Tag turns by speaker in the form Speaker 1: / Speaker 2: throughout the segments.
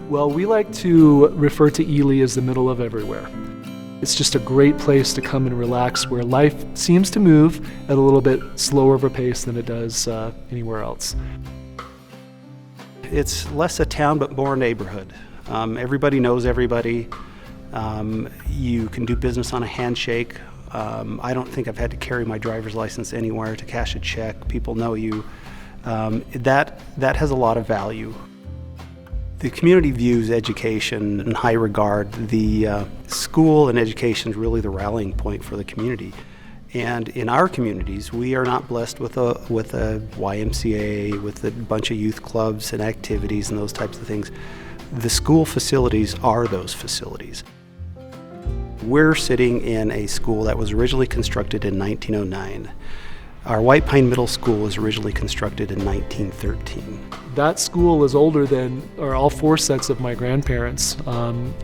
Speaker 1: Well, we like to refer to Ely as the middle of everywhere. It's just a great place to come and relax where life seems to move at a little bit slower of a pace than it does anywhere else.
Speaker 2: It's less a town but more a neighborhood. Everybody knows everybody. You can do business on a handshake. I don't think I've had to carry my driver's license anywhere to cash a check. People know you. That has a lot of value. The community views education in high regard. The school and education is really the rallying point for the community. And in our communities, we are not blessed with a YMCA, with a bunch of youth clubs and activities and those types of things. The school facilities are those facilities. We're sitting in a school that was originally constructed in 1909. Our White Pine Middle School was originally constructed in 1913.
Speaker 1: That school is older than all four sets of my grandparents,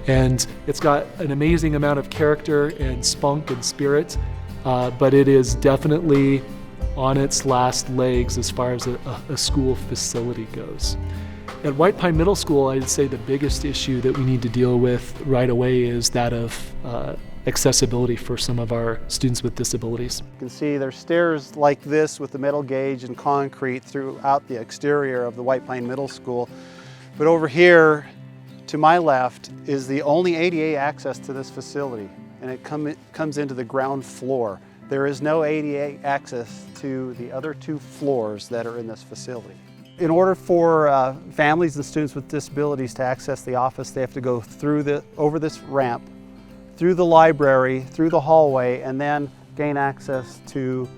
Speaker 1: and it's got an amazing amount of character and spunk and spirit, but it is definitely on its last legs as far as a school facility goes. At White Pine Middle School, I'd say the biggest issue that we need to deal with right away is that of accessibility for some of our students with disabilities.
Speaker 3: You can see there's stairs like this with the metal gauge and concrete throughout the exterior of the White Pine Middle School. But over here to my left is the only ADA access to this facility, and it comes into the ground floor. There is no ADA access to the other two floors that are in this facility. In order for families and students with disabilities to access the office, they have to go over this ramp, through the library, through the hallway, and then gain access to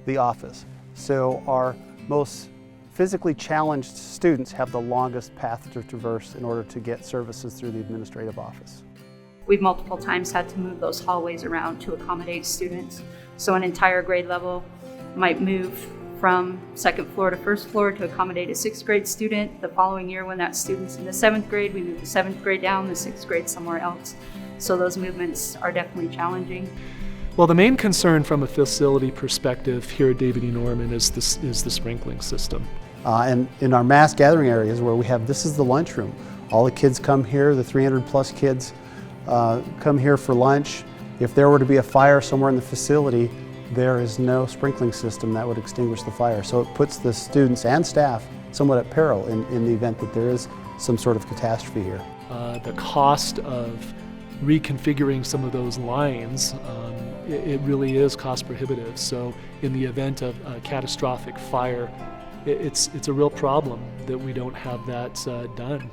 Speaker 3: the office. So our most physically challenged students have the longest path to traverse in order to get services through the administrative office.
Speaker 4: We've multiple times had to move those hallways around to accommodate students. So an entire grade level might move from second floor to first floor to accommodate a sixth grade student. The following year, when that student's in the seventh grade, we move the seventh grade down, the sixth grade somewhere else. So those movements are definitely challenging.
Speaker 1: Well, the main concern from a facility perspective here at David E. Norman is the sprinkling system.
Speaker 3: And in our mass gathering areas where we have, this is the lunchroom. All the kids come here, the 300 plus kids come here for lunch. If there were to be a fire somewhere in the facility, there is no sprinkling system that would extinguish the fire. So it puts the students and staff somewhat at peril in the event that there is some sort of catastrophe here.
Speaker 1: The cost of reconfiguring some of those lines, it really is cost prohibitive. So in the event of a catastrophic fire, it's a real problem that we don't have that done.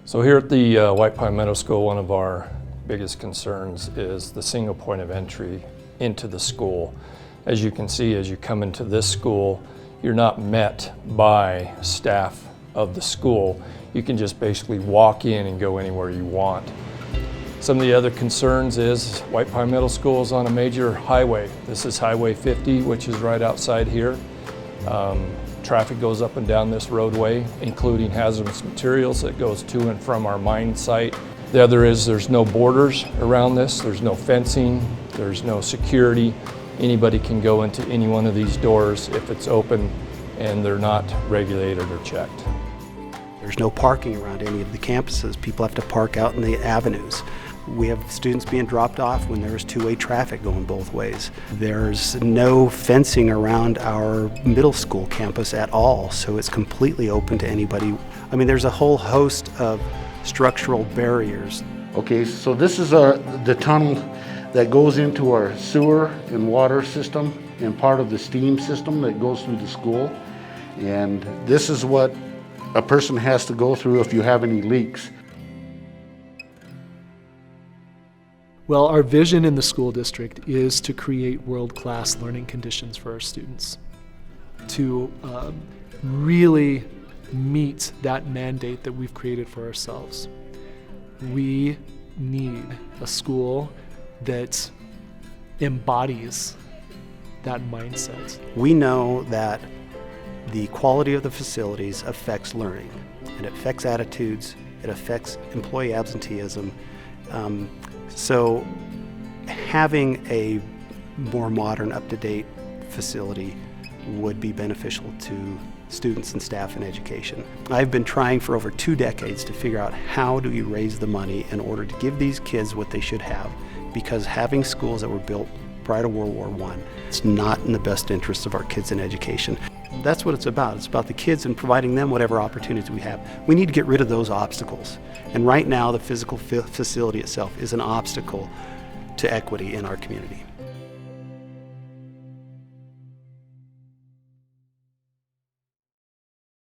Speaker 5: So here at the White Pine Middle School, one of our biggest concerns is the single point of entry into the school. As you can see, as you come into this school, you're not met by staff of the school. You can just basically walk in and go anywhere you want. Some of the other concerns is White Pine Middle School is on a major highway. This is Highway 50, which is right outside here. Traffic goes up and down this roadway, including hazardous materials that goes to and from our mine site. The other is there's no borders around this, there's no fencing, there's no security. Anybody can go into any one of these doors if it's open and they're not regulated or checked.
Speaker 2: There's no parking around any of the campuses. People have to park out in the avenues. We have students being dropped off when there's two-way traffic going both ways. There's no fencing around our middle school campus at all, so it's completely open to anybody. I mean, there's a whole host of structural barriers.
Speaker 6: Okay, so this is the tunnel that goes into our sewer and water system and part of the steam system that goes through the school. And this is what a person has to go through if you have any leaks.
Speaker 1: Well, our vision in the school district is to create world-class learning conditions for our students, to really meet that mandate that we've created for ourselves. We need a school that embodies that mindset.
Speaker 2: We know that the quality of the facilities affects learning. It affects attitudes, it affects employee absenteeism. So having a more modern, up-to-date facility would be beneficial to students and staff in education. I've been trying for over 2 decades to figure out how do we raise the money in order to give these kids what they should have, because having schools that were built prior to World War I, it's not in the best interest of our kids in education. That's what it's about. It's about the kids and providing them whatever opportunities we have. We need to get rid of those obstacles. And right now, the physical facility itself is an obstacle to equity in our community.